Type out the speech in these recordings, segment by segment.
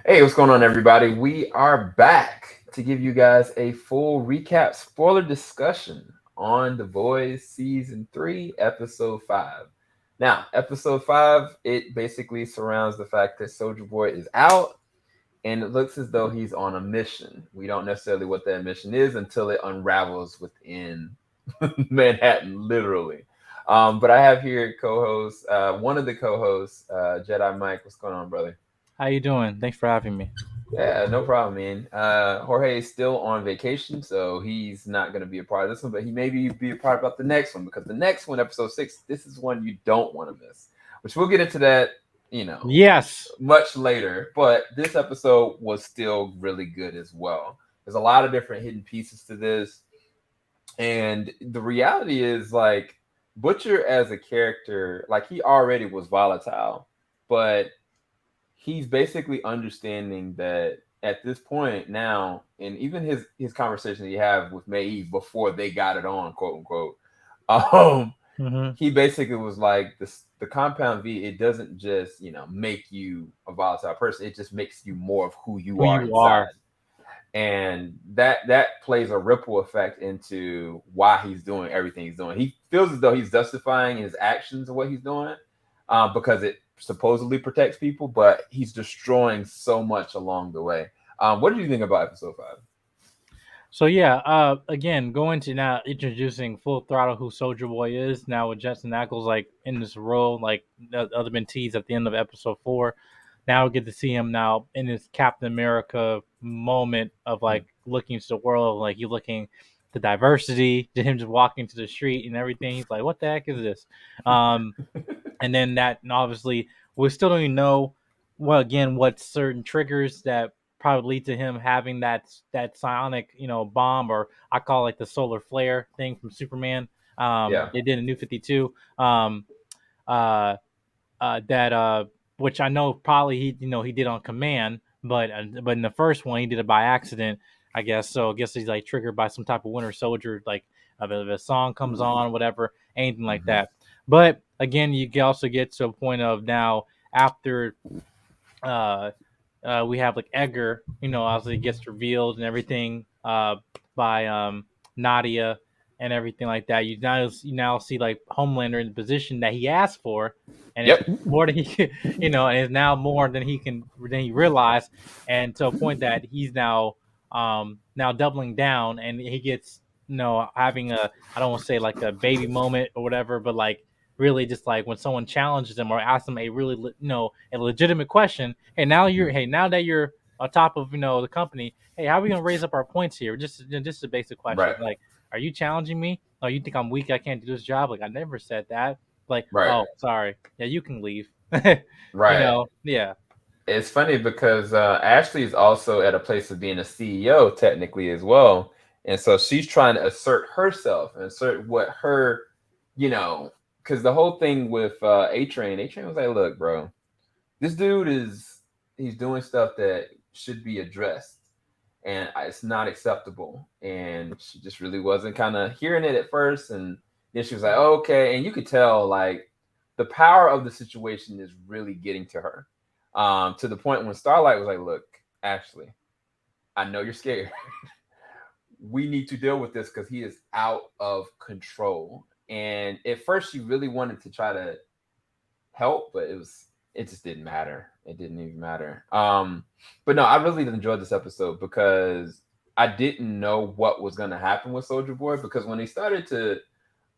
Hey, what's going on, everybody? We are back to give you guys a full recap, spoiler discussion on The Boys Season 3, Episode 5. Now, Episode 5, it basically surrounds the fact that Soldier Boy is out and it looks as though he's on a mission. We don't necessarily what that mission is until it unravels within Manhattan, literally. But I have here co-host, one of the co-hosts, Jedi Mike. What's going on, brother? How you doing? Thanks for having me. Yeah, no problem, man. Jorge is still on vacation, so he's not going to be a part of this one, but he may be a part about the next one because the next one, episode 6, this is one you don't want to miss, which we'll get into that, Yes. much later. But this episode was still really good as well. There's a lot of different hidden pieces to this, and the reality is like Butcher as a character, like he already was volatile, but he's basically understanding that at this point now, and even his conversation that he have with Maeve before they got it on, quote unquote, um, Mm-hmm. he basically was like the compound V. It doesn't just make you a volatile person. It just makes you more of who you Who are you are. inside, and that plays a ripple effect into why he's doing everything he's doing. He feels as though he's justifying his actions of what he's doing, because it supposedly protects people, but he's destroying so much along the way. What do you think about episode 5? So yeah, again, going to now introducing full throttle who Soldier Boy is now with Jensen Ackles like in this role, like the other been teased at the end of episode 4. Now we get to see him now in his Captain America moment of like looking to the world, like you looking the diversity, to him just walking to the street and everything. He's like, what the heck is this? Um, and then that, and obviously we still don't even know well again what certain triggers that probably lead to him having that psionic bomb, or I call it like the solar flare thing from Superman. Yeah. They did a New 52, uh that which I know probably he did on command, but in the first one he did it by accident, I guess. So I guess he's like triggered by some type of Winter Soldier, like if a song comes on, whatever, anything like Hmm. that. But again, you can also get to a point of now after uh, we have like Edgar, obviously gets revealed and everything by Nadia and everything like that. You now see like Homelander in the position that he asked for, and it's Yep. more than he, and it's now more than he realized, and to a point that he's now doubling down, and he gets having a, I don't want to say like a baby moment or whatever, but like really just like when someone challenges him or asks him a really a legitimate question. Hey, now that you're on top of the company, hey, how are we gonna raise up our points here? Just a basic question, Right. like, are you challenging me? Oh, you think I'm weak? I can't do this job? Like, I never said that. Like, Right. oh, sorry. Yeah, you can leave. Right. Yeah. It's funny because Ashley is also at a place of being a CEO technically as well, and so she's trying to assert herself and assert what her, you know, because the whole thing with A Train was like, look, bro, this dude is he's doing stuff that should be addressed, and it's not acceptable. And she just really wasn't kind of hearing it at first, and then she was like, oh, okay, and you could tell like the power of the situation is really getting to her, to the point when Starlight was like, look, Ashley, I know you're scared. We need to deal with this because he is out of control. And at first, she really wanted to try to help, but it just didn't matter. It didn't even matter. But no, I really enjoyed this episode because I didn't know what was gonna happen with Soldier Boy, because when they started to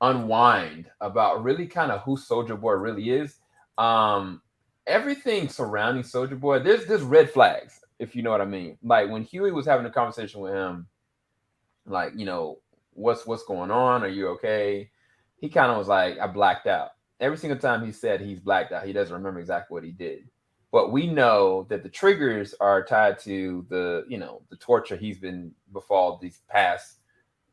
unwind about really kind of who Soldier Boy really is, um, everything surrounding Soldier Boy, there's red flags, if you know what I mean. Like when Huey was having a conversation with him, like, what's going on? Are you okay? He kind of was like, I blacked out. Every single time he said he's blacked out, he doesn't remember exactly what he did. But we know that the triggers are tied to the torture he's been befall these past,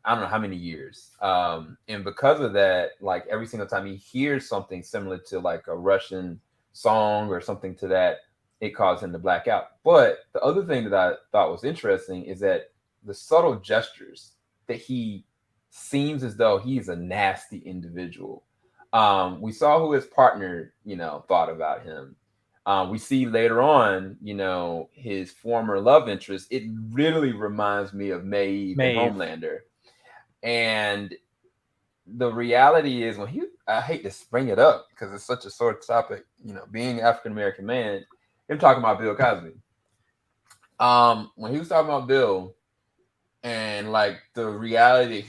I don't know how many years. And because of that, like every single time he hears something similar to like a Russian song or something to that, it caused him to black out. But the other thing that I thought was interesting is that the subtle gestures that he seems as though he's a nasty individual. We saw who his partner, thought about him. We see later on, his former love interest. It really reminds me of Maeve and Maeve. Homelander. And the reality is, I hate to bring it up because it's such a sore topic, being African American man, him talking about Bill Cosby. When he was talking about Bill and like the reality that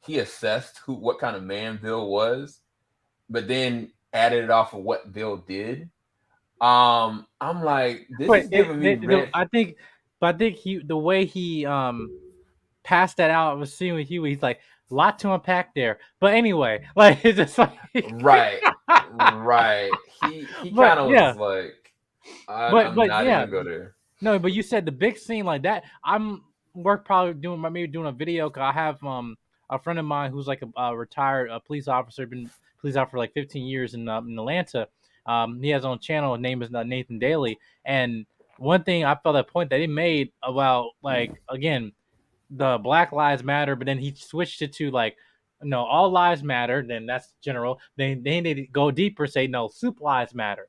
he assessed what kind of man Bill was, but then added it off of what Bill did. I'm like, this Wait, is giving me red. I think the way he passed that out, I was seeing with Huey. He's like, a lot to unpack there. But anyway, like it's just like, Right, right. He but kind of yeah, was like, I'm but not even yeah, gonna go there. no, but you said the big scene like that. We're probably maybe doing a video. Cause I have a friend of mine who's like a retired police officer, been police officer for like 15 years in Atlanta. He has his own channel. His name is Nathan Daly. And one thing I felt that point that he made about like again the Black Lives Matter, but then he switched it to like no, all lives matter. Then that's general. Then they go deeper, say no, soup lives matter.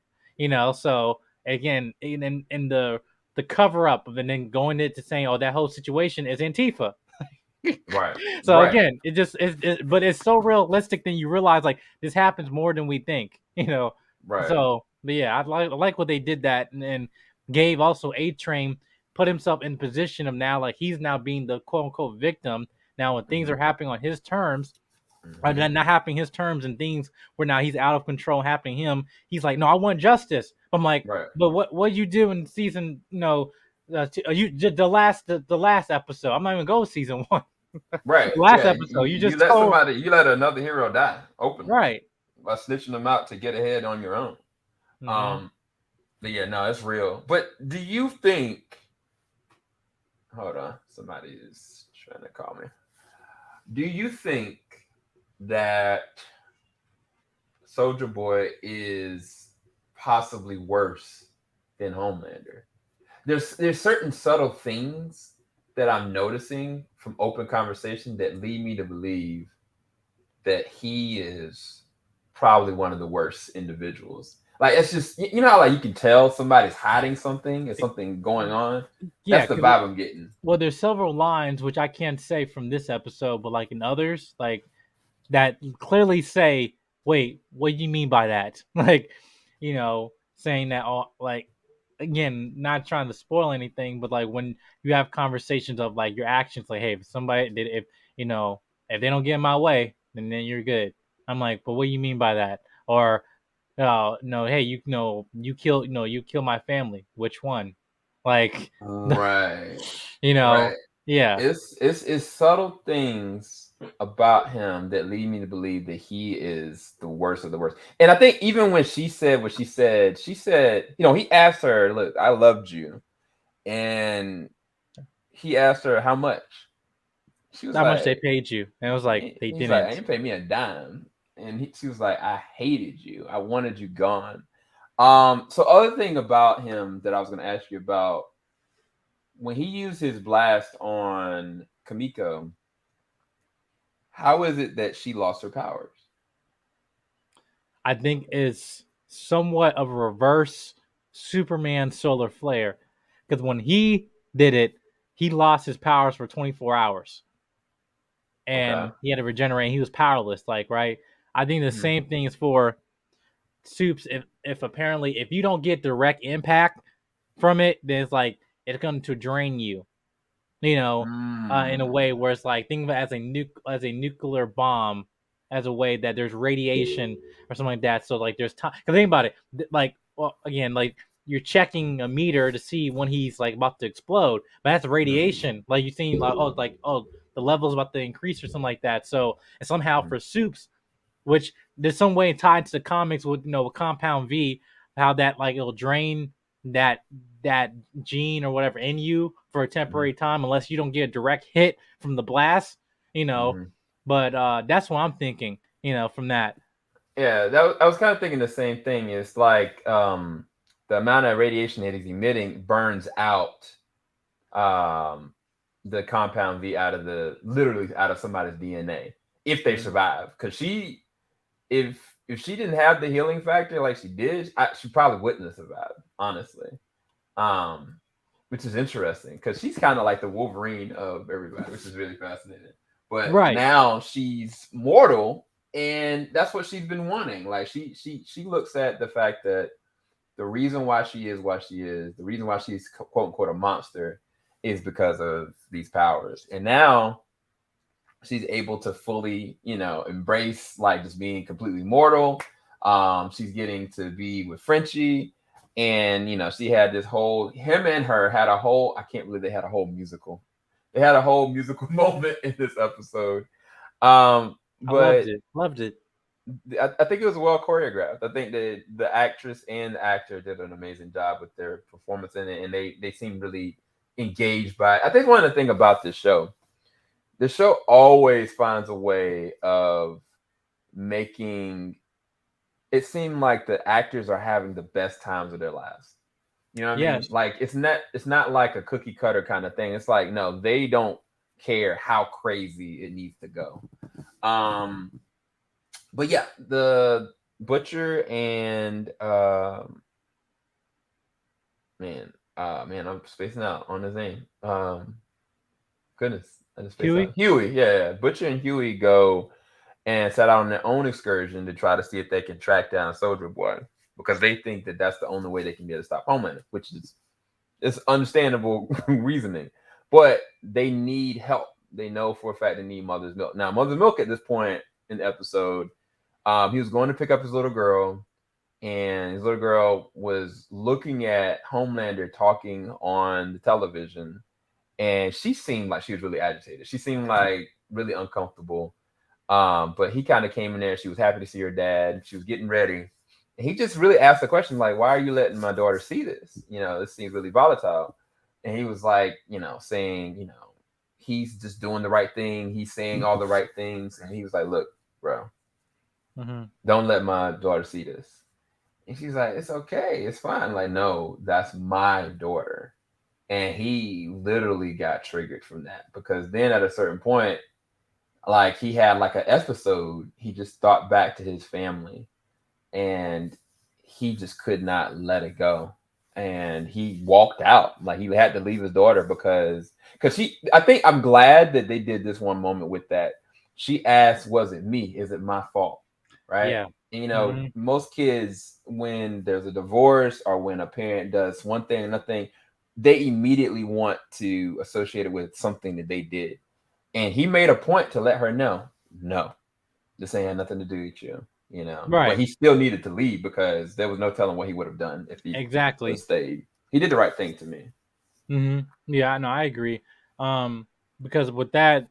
So again, in the cover up of and then going into saying, oh, that whole situation is Antifa. Right, So right, again, but it's so realistic. Then you realize like this happens more than we think. right. So, but yeah, I like what they did that, and gave also A-Train put himself in position of now like he's now being the quote unquote victim. Now when things Mm-hmm, are happening on his terms, or mm-hmm. not happening his terms, and things where now he's out of control happening to him, he's like, no, I want justice. I'm like, Right, but what you do in season, the last episode. I'm not even going season one. right. The last Yeah, episode, you you just let told somebody, you let another hero die openly right. by snitching them out to get ahead on your own. Mm-hmm. Um, but yeah, no, it's real. But do you think? Hold on, somebody is trying to call me. Do you think that Soldier Boy is possibly worse than Homelander? There's certain subtle things that I'm noticing from open conversation that lead me to believe that he is probably one of the worst individuals. Like it's just how like you can tell somebody's hiding something, there's something going on. Yeah, That's the because vibe I'm getting. well, there's several lines which I can't say from this episode, but like in others, like that clearly say, "Wait, what do you mean by that?" Like, saying that all like again, not trying to spoil anything, but like when you have conversations of like your actions, like, "Hey, if somebody did, if you know, if they don't get in my way, then you're good." I'm like, "But what do you mean by that?" Or, no, hey, you kill my family. Which one?" Like, Right. you know, Right. yeah. It's subtle things about him that lead me to believe that he is the worst of the worst. And I think even when she said what she said, he asked her, "Look, I loved you," and he asked her how much. She was How much they like, paid you? And it was like they he's like, "I didn't. didn't pay me a dime," and she was like, "I hated you. I wanted you gone." So other thing about him that I was going to ask you about when he used his blast on Kamiko, how is it that she lost her powers? I think it's somewhat of a reverse Superman solar flare. Because when he did it, he lost his powers for 24 hours. Okay. And he had to regenerate. He was powerless, like, right? I think the Mm-hmm. same thing is for Soups. If apparently if you don't get direct impact from it, then it's like it's going to drain you. In a way Mm. where it's like think of it as a nuclear bomb, as a way that there's radiation or something like that. So like there's time. Cause think about it, like well again like you're checking a meter to see when he's like about to explode, but that's Mm-hmm. radiation. Like you seen like the level's about to increase or something like that. So and somehow Mm-hmm. for Soups, which there's some way tied to the comics with Compound V, how that like it'll drain that that gene or whatever in you for a Mm-hmm. temporary time unless you don't get a direct hit from the blast, you know. Mm-hmm. But that's what I'm thinking, from that. Yeah, I was kind of thinking the same thing. It's like the amount of radiation that he's emitting burns out um, the compound V out of literally out of somebody's DNA if they Mhm. survive. Because if if she didn't have the healing factor like she did, she probably wouldn't have survived, honestly. Um, which is interesting because she's kind of like the Wolverine of everybody, which is really fascinating. But Right. now she's mortal, and that's what she's been wanting. Like she looks at the fact that the reason why she is what she is, the reason why she's quote unquote a monster, is because of these powers. And now she's able to fully, embrace like just being completely mortal. She's getting to be with Frenchie, and she had this whole him and her had a whole. I can't believe they had a whole musical. They had a whole musical moment in this episode. I loved But it. Loved it. I think it was well choreographed. I think that the actress and the actor did an amazing job with their performance in it, and they seemed really engaged by it. I think one of the thing about this show, the show always finds a way of making it seem like the actors are having the best times of their lives. You know what I mean? Yes. Like it's not like a cookie cutter kind of thing. It's like no, they don't care how crazy it needs to go. Um, but yeah, the butcher and man, I'm spacing out on his name. Goodness, I just spaced out. Huey? Huey, yeah. Butcher and Huey go and set out on their own excursion to try to see if they can track down Soldier Boy because they think that that's the only way they can be able to stop Homelander, which is it's understandable reasoning, but they need help. They know for a fact they need Mother's Milk. Now, Mother's Milk at this point in the episode, he was going to pick up his little girl, and his little girl was looking at Homelander talking on the television, and she seemed like she was really agitated. She seemed like really uncomfortable. But he kind of came in there. She was happy to see her dad. She was getting ready. And he just really asked the question, like, why are you letting my daughter see this? This seems really volatile. And he was like, saying, he's just doing the right thing. He's saying all the right things. And he was like, look, bro, Mm-hmm. don't let my daughter see this. And she's like, it's okay. It's fine. Like, no, that's my daughter. And he literally got triggered from that because then at a certain point, like he had like an episode, he just thought back to his family and he just could not let it go. And he walked out. Like he had to leave his daughter because she I think I'm glad that they did this one moment with that. She asked, was it me? Is it my fault? Right? Yeah. And, Mm-hmm. most kids when there's a divorce or when a parent does one thing or nothing, they immediately want to associate it with something that they did. And he made a point to let her know, no, this ain't had nothing to do with you. But Right. he still needed to leave because there was no telling what he would have done if he would have Exactly. stayed. He did the right thing to me. Mm-hmm. Yeah, no, I agree. Um, because with that,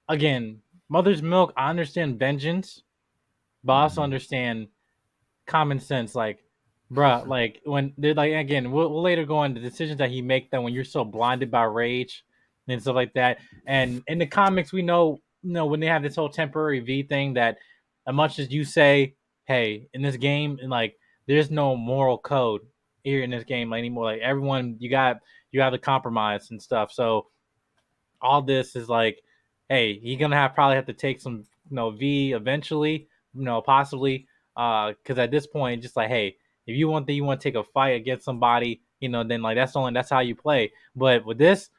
again, Mother's Milk, I understand vengeance, but I also Mm-hmm. understand common sense. Like, bruh, like when they're like again, we'll later go on the decisions that he make that when you're so blinded by rage and stuff like that. And in the comics, we know, when they have this whole temporary V thing that, as much as you say, hey, in this game, and like, there's no moral code here in this game anymore. Like everyone, you have to compromise and stuff. So all this is like, hey, you're gonna probably have to take some, V eventually, possibly, because at this point, just like, hey, if you want to take a fight against somebody, then like that's how you play. But with this,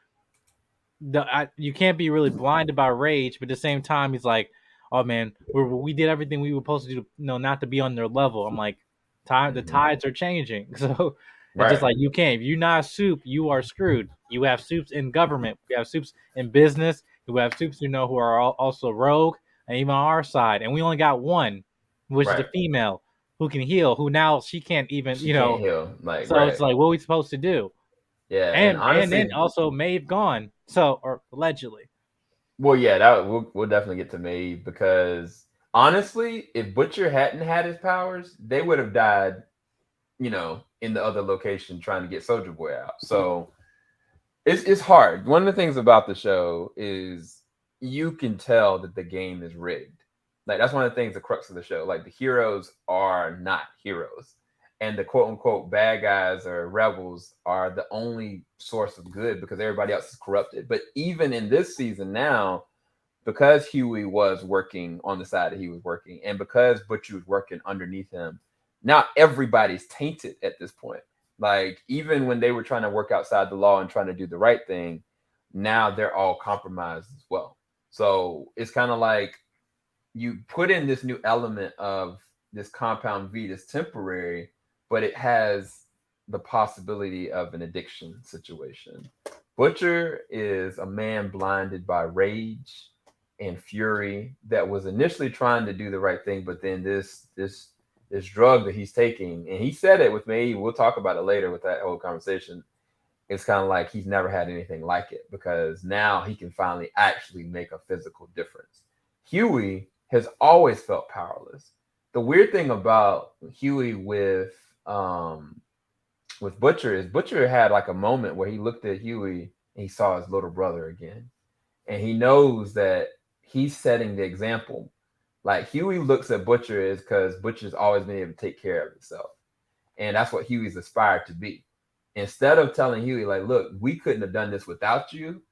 you can't be really blinded by rage, but at the same time, he's like, oh man, we did everything we were supposed to do, not to be on their level. I'm like, the Mm-hmm. tides are changing, so it's just Right, like you can't. If you're not a soup, you are screwed. You have soups in government, we have soups in business, we have soups who are also rogue, and even on our side, and we only got one, which is a right. female who can heal. Who now she can't even, She can't heal. Like, so it's right. like, what are we supposed to do? Yeah. And And then honestly, also Maeve gone, so, or allegedly. well, yeah, that we'll definitely get to Maeve because honestly, if Butcher hadn't had his powers, they would have died, in the other location trying to get Soldier Boy out. So it's hard. One of the things about the show is you can tell that the game is rigged. Like that's one of the things, the crux of the show. Like the heroes are not heroes, and the quote unquote bad guys or rebels are the only source of good because everybody else is corrupted. But even in this season now, because Huey was working on the side that he was working, and because Butcher was working underneath him, now everybody's tainted at this point. Like even when they were trying to work outside the law and trying to do the right thing, now they're all compromised as well. So it's kind of like you put in this new element of this compound V that's temporary, but it has the possibility of an addiction situation. Butcher is a man blinded by rage and fury that was initially trying to do the right thing, but then this drug that he's taking, and he said it with me. We'll talk about it later with that whole conversation. It's kind of like he's never had anything like it because now he can finally actually make a physical difference. Huey has always felt powerless. The weird thing about Huey with Butcher is Butcher had like a moment where he looked at Huey and he saw his little brother again. And he knows that he's setting the example. Like Huey looks at Butcher is because Butcher's always been able to take care of himself. And that's what Huey's aspired to be. Instead of telling Huey, like, look, we couldn't have done this without you,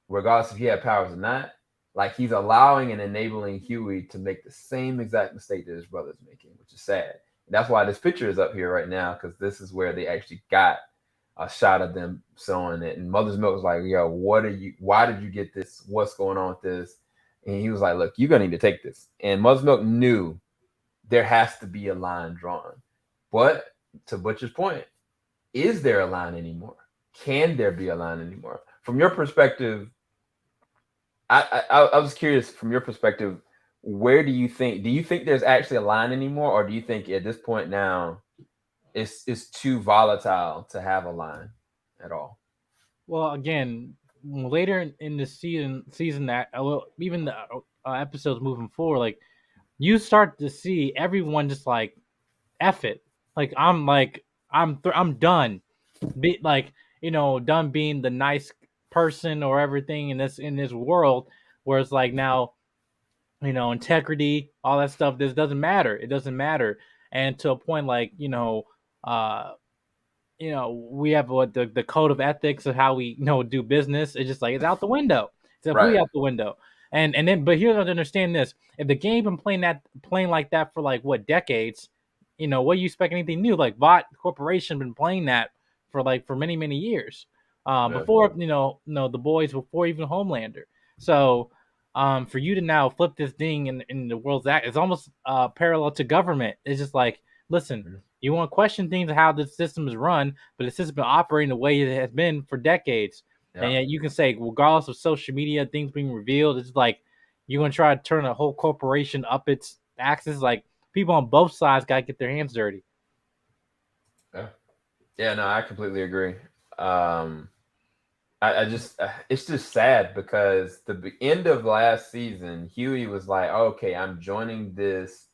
regardless if he had powers or not, like he's allowing and enabling Huey to make the same exact mistake that his brother's making, which is sad. And that's why this picture is up here right now, because this is where they actually got a shot of them sewing it. And Mother's Milk was like, yo, what are you, why did you get this? What's going on with this? And he was like, look, you're gonna need to take this. And Mother's Milk knew there has to be a line drawn. But to Butcher's point, is there a line anymore? Can there be a line anymore? From your perspective, I was curious from your perspective, where do you think there's actually a line anymore, or do you think at this point now it's too volatile to have a line at all? Well, again, later in the season that well, even the episodes moving forward, like you start to see everyone just like F it. Like I'm done. Be like done being the nice person or everything in this world where it's like now integrity, all that stuff. This doesn't matter. It doesn't matter. And to a point like uh we have what the code of ethics of how we do business. It's just like it's out the window. It's completely Right. out the window. And then but here's how to understand this: if the game been playing like that for like what decades, what do you expect anything new? Like Bot Corporation been playing that for many years. Yeah. Before the boys before even Homelander. So for you to now flip this thing in the world's act, it's almost parallel to government. It's just like, listen, you want to question things of how the system is run, but the system been operating the way it has been for decades. And Yeah. yet you can say, regardless of social media, things being revealed, it's like you're gonna try to turn a whole corporation up its axis. Like people on both sides gotta get their hands dirty. Yeah. Yeah. No, I completely agree. Um, I just it's just sad because end of last season, Huey was like, okay, I'm joining this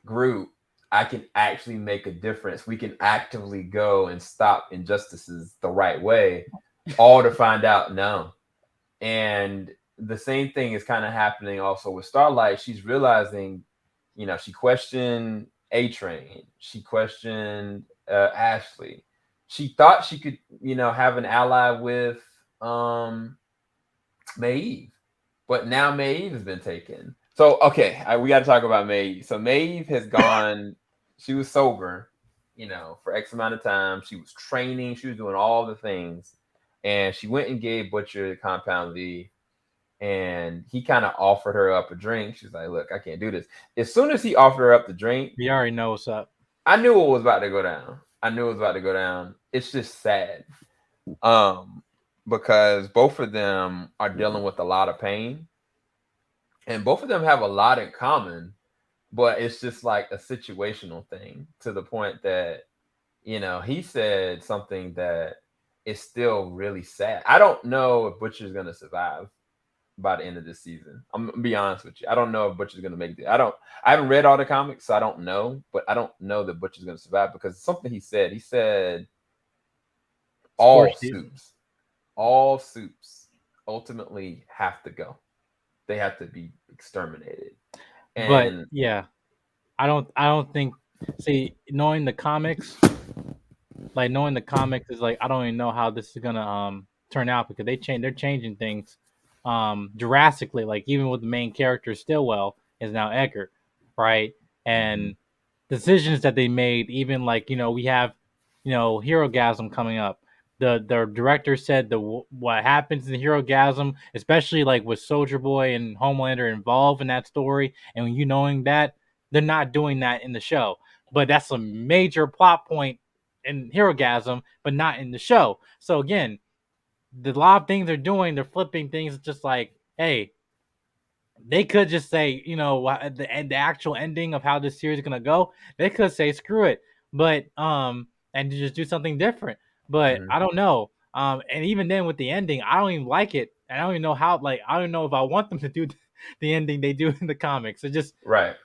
group. I can actually make a difference. We can actively go and stop injustices the right way, all to find out no. And the same thing is kind of happening also with Starlight. She's realizing, she questioned A Train, she questioned Ashley. She thought she could, have an ally with um Maeve, but now Maeve has been taken. So okay, we got to talk about Maeve. So Maeve has gone. She was sober, for X amount of time. She was training. She was doing all the things, and she went and gave Butcher the Compound V, and he kind of offered her up a drink. She's like, "Look, I can't do this." As soon as he offered her up the drink, You already know what's up. I knew what was about to go down. I knew it was about to go down. It's just sad, um, because both of them are dealing with a lot of pain, and both of them have a lot in common, but it's just like a situational thing to the point that he said something that is still really sad. I don't know if Butcher's gonna survive by the end of this season. I'm gonna be honest with you. I don't know if Butcher's gonna make it. I haven't read all the comics, so I don't know, but I don't know that Butcher's gonna survive because something he said all Sports season. soups all soups ultimately have to go. They have to be exterminated. But And yeah, I don't think. See, knowing the comics is like I don't even know how this is gonna turn out because they're changing things drastically. Like even with the main character Stillwell is now Eckert, right? Mm-hmm. And decisions that they made, even like we have Hero Gasm coming up. The director said what happens in Hero Gasm, especially like with Soldier Boy and Homelander involved in that story, and when you knowing that they're not doing that in the show, but that's a major plot point in Hero Gasm, but not in the show. So again, the lot of things they're doing, they're flipping things just like, hey, they could just say, the actual ending of how this series is gonna go. They could say screw it, but and just do something different. But Mm-hmm. I don't know. And even then with the ending, I don't even like it. And I don't even know how. Like I don't know if I want them to do the ending they do in the comics. It just, Right.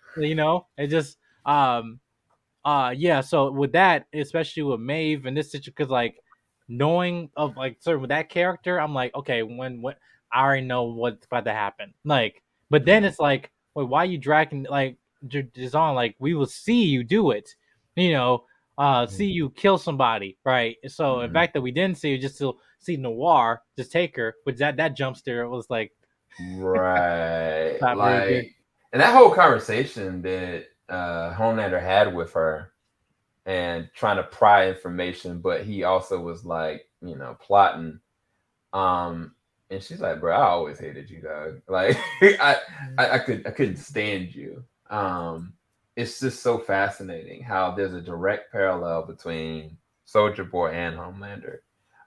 it just um yeah, so with that, especially with Maeve and this situation, because like knowing of like certain with that character, I'm like, okay, when I already know what's about to happen. Like, but then Mm-hmm. it's like, wait, why are you dragging like on? Like, we will see you do it, you know, see you kill somebody, right? So the Mm-hmm. fact that we didn't see you just to see Noir just take her, which that jump scare was like Right. not very good. Like, and that whole conversation that Homelander had with her and trying to pry information, but he also was like, plotting. Um, and she's like, bro, I always hated you, dog. Like, I couldn't stand you. It's just so fascinating how there's a direct parallel between Soldier Boy and Homelander.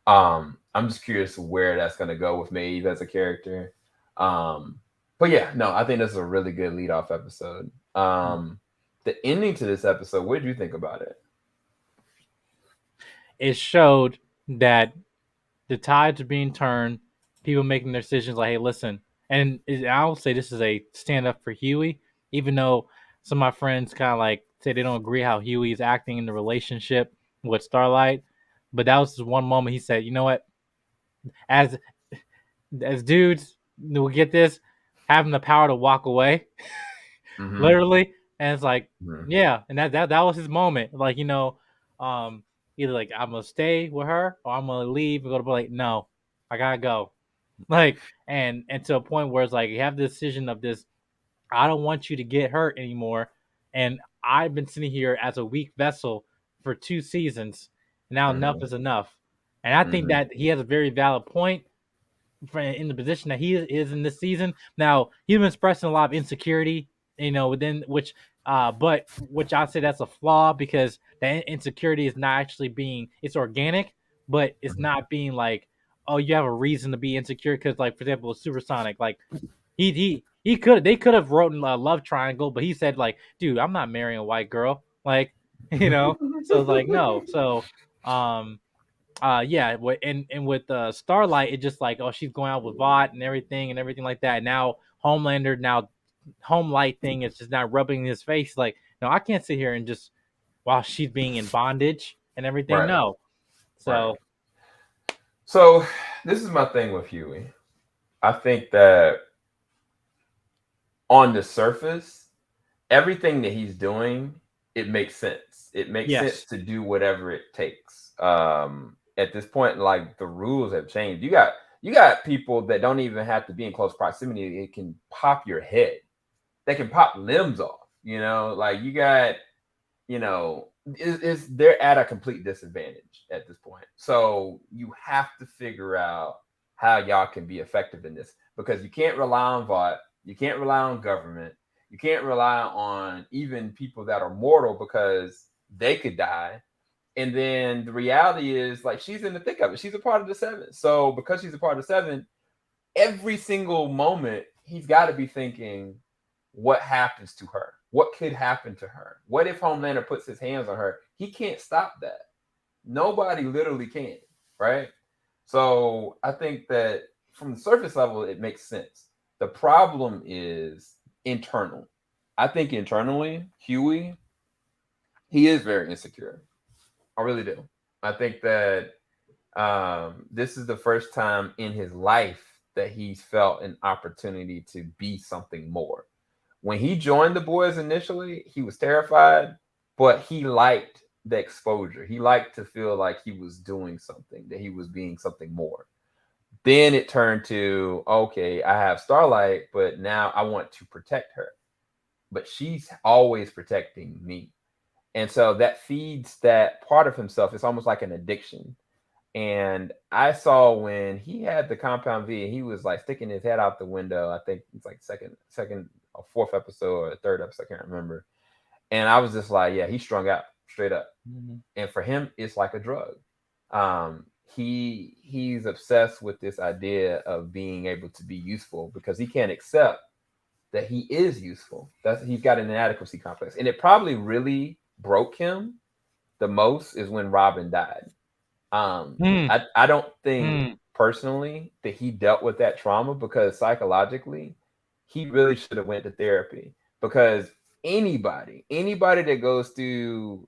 I'm just curious where that's gonna go with Maeve as a character. Um, but yeah, no, I think this is a really good lead off episode. The ending to this episode, what did you think about it? It showed that the tides are being turned, people making their decisions like, hey, listen, and I'll say this is a stand up for Huey, even though some of my friends kind of like say they don't agree how Huey is acting in the relationship with Starlight. But that was just one moment he said, you know what, as dudes, we'll get this, having the power to walk away, Mm-hmm. literally. And it's like, Mm-hmm. yeah, and that was his moment. Like, um, either like I'm gonna stay with her or I'm gonna leave and go to like, no, I gotta go. Like, and to a point where it's like you have the decision of this, I don't want you to get hurt anymore. And I've been sitting here as a weak vessel for 2 seasons. Now enough Mm-hmm. is enough. And I think Mm-hmm. that he has a very valid point in the position that he is in this season. Now he's been expressing a lot of insecurity, within which, but which I say that's a flaw because that insecurity is not actually being it's organic, but it's Mm-hmm. not being like, oh, you have a reason to be insecure because, like, for example, with Supersonic, like he could they could have written a love triangle, but he said like, dude, I'm not marrying a white girl, like, so it's like no, so um yeah, and with Starlight, it just like, oh, she's going out with Vought and everything like that. Now Homelander, now Home Light thing is just not rubbing in his face. Like, no, I can't sit here and just while she's being in bondage and everything. Right. No, Right. so So this is my thing with Huey. I think that on the surface, everything that he's doing, it makes sense. It makes sense yes, to do whatever it takes. At this point, like the rules have changed. You got people that don't even have to be in close proximity. It can pop your head. They can pop limbs off. Like you got, they're at a complete disadvantage at this point. So you have to figure out how y'all can be effective in this because you can't rely on VOT, you can't rely on government, you can't rely on even people that are mortal because they could die. And then the reality is, like, she's in the thick of it. She's a part of the seven. So because she's a part of the seven, every single moment he's got to be thinking, what happens to her? What could happen to her? What if Homelander puts his hands on her? He can't stop that. Nobody literally can, right? So I think that from the surface level, it makes sense. The problem is internal. I think internally, Huey, he is very insecure. I really do. I think that this is the first time in his life that he's felt an opportunity to be something more. When he joined the boys initially, he was terrified, but he liked the exposure. He liked to feel like he was doing something, that he was being something more. Then it turned to, okay, I have Starlight, but now I want to protect her. But she's always protecting me. And so that feeds that part of himself. It's almost like an addiction. And I saw when he had the compound V, he was like sticking his head out the window. I think it's like second or fourth episode or third episode, I can't remember. And I was just like, yeah, he's strung out straight up. Mm-hmm. And for him, it's like a drug. He's obsessed with this idea of being able to be useful because he can't accept that he is useful. That's he's got an inadequacy complex, and it probably really broke him the most is when Robin died. Mm. I don't think Mm. personally that he dealt with that trauma because psychologically, he really should have went to therapy because anybody that goes through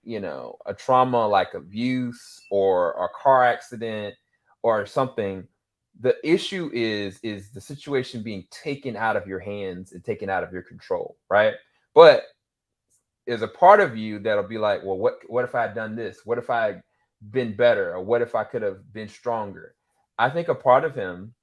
a trauma like abuse or a car accident or something, the issue is the situation being taken out of your hands and taken out of your control, right? But there's a part of you that'll be like, well, what if I had done this? What if I had been better? Or what if I could have been stronger? I think a part of him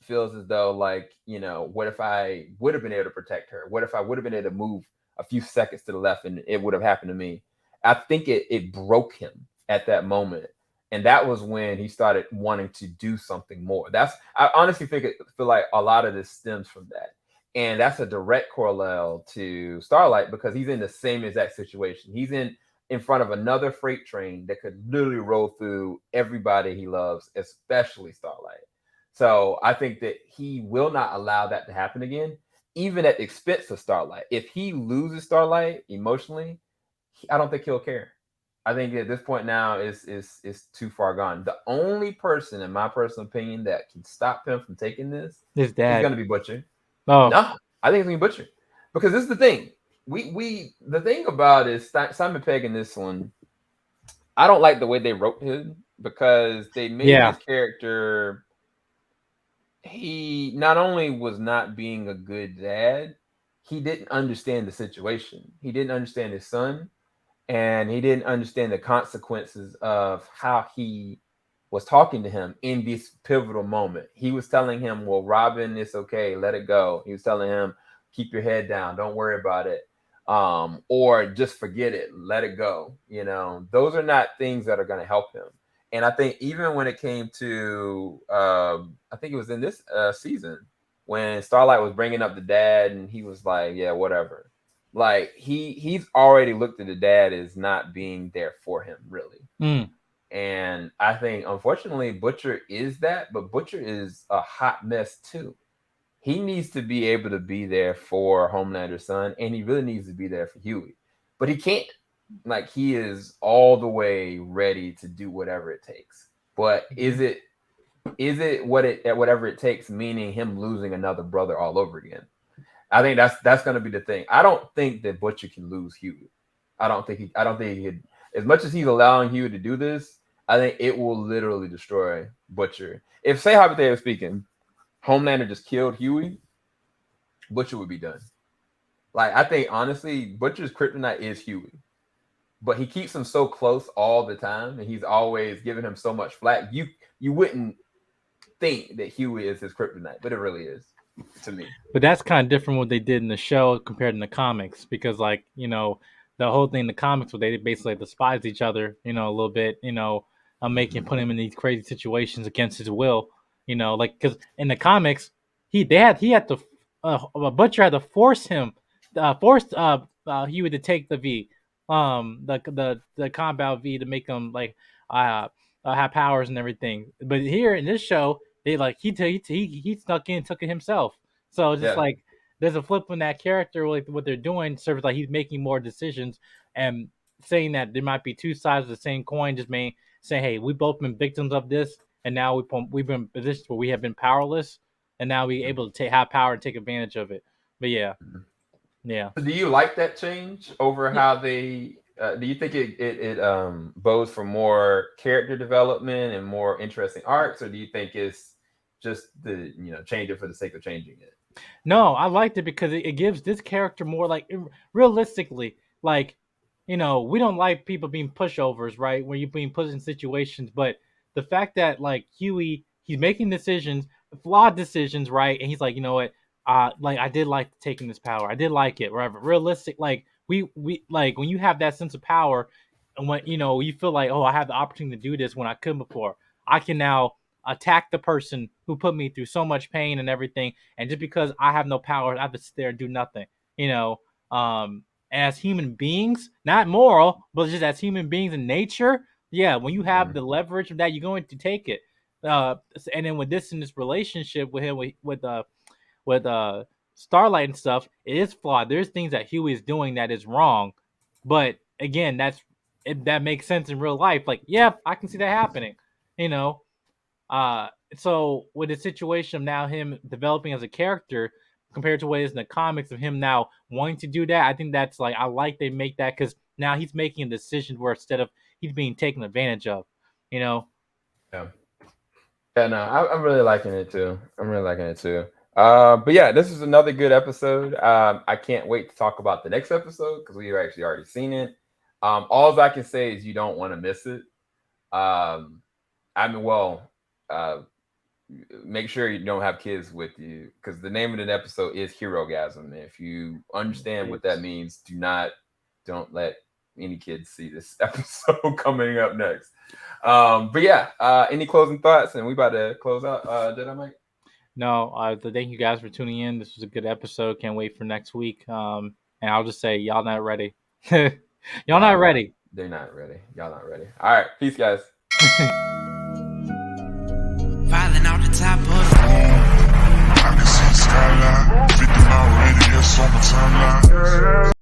feels as though like, what if I would have been able to protect her? What if I would have been able to move a few seconds to the left and it would have happened to me? I think it broke him at that moment. And that was when he started wanting to do something more. I honestly feel like a lot of this stems from that. And that's a direct corollary to Starlight because he's in the same exact situation. He's in front of another freight train that could literally roll through everybody he loves, especially Starlight. So I think that he will not allow that to happen again, even at the expense of Starlight. If he loses Starlight emotionally, I don't think he'll care. I think at this point now is too far gone. The only person, in my personal opinion, that can stop him from taking this His is dad. going to be Butcher. Oh. No, I think it's going to be Butcher because this is the thing. We the thing about is Simon Pegg in this one. I don't like the way they wrote him because they made Yeah. this character. He not only was not being a good dad, he didn't understand the situation. He didn't understand his son, and he didn't understand the consequences of how he was talking to him in this pivotal moment. He was telling him, well, Robin, it's okay, let it go. He was telling him, keep your head down, don't worry about it. Or just forget it, let it go. Those are not things that are going to help him. And I think even when it came to, I think it was in this season when Starlight was bringing up the dad, and he was like, "Yeah, whatever." Like he's already looked at the dad as not being there for him, really. Mm. And I think, unfortunately, Butcher is that, but Butcher is a hot mess too. He needs to be able to be there for Homelander's son, and he really needs to be there for Huey, but he can't. Like he is all the way ready to do whatever it takes. But is it whatever it takes, meaning him losing another brother all over again? I think that's going to be the thing. I don't think that Butcher can lose Huey. I don't think he could. As much as he's allowing Huey to do this, I think it will literally destroy Butcher. If, say, hypothetically speaking, Homelander just killed Huey, Butcher would be done. Like I think honestly, Butcher's kryptonite is Huey, but he keeps him so close all the time, and he's always giving him so much flack. You wouldn't think that Huey is his kryptonite, but it really is to me. But that's kind of different what they did in the show compared to the comics because, like, the whole thing in the comics where they basically despise each other, a little bit, making put him in these crazy situations against his will, like because in the comics he had to Butcher had to force him, Huey to take the V, the compound V to make him like uh, have powers and everything. But here in this show, they like he snuck in and took it himself. So it's just Yeah. like there's a flip in that character, like what they're doing serves like he's making more decisions and saying that there might be two sides of the same coin, just may saying, hey, we both been victims of this, and now we've been in positions where we have been powerless, and now we able to have power and take advantage of it. But yeah, yeah. So do you like that change over how they? Do you think it bodes for more character development and more interesting arcs, or do you think it's just the change it for the sake of changing it? No, I liked it because it gives this character more like realistically, like we don't like people being pushovers, right? When you're being put in situations, but the fact that like Huey he's making decisions, flawed decisions, right? And he's like, you know what? Like I did like taking this power. I did like it, whatever. Realistic, like we like when you have that sense of power, and when you feel like, oh, I have the opportunity to do this when I couldn't before. I can now attack the person who put me through so much pain and everything, and just because I have no power, I have to sit there and do nothing. You know, as human beings, not moral, but just as human beings in nature, yeah, when you have the leverage of that, you're going to take it. Uh, and then with this in this relationship with him with Starlight and stuff, it is flawed. There's things that Huey is doing that is wrong, but again, that makes sense in real life. Like, yeah, I can see that happening. You know, so with the situation of now him developing as a character compared to what is in the comics of him now wanting to do that, I think that's like I like they make that because now he's making a decision where instead of he's being taken advantage of, you know. Yeah. Yeah, no, I'm really liking it too. I'm really liking it too. But yeah, this is another good episode. I can't wait to talk about the next episode because we've actually already seen it. All I can say is you don't want to miss it. I mean, well, make sure you don't have kids with you because the name of the episode is Herogasm. If you understand what that means, don't let any kids see this episode coming up next. But yeah, any closing thoughts? And we about to close out. Jedi Mike? No, thank you guys for tuning in. This was a good episode. Can't wait for next week. And I'll just say, y'all not ready. y'all not ready. They're not ready. Y'all not ready. All right, peace, guys. Falling out the top of the I can see the skyline, 50 mile radius on my timeline.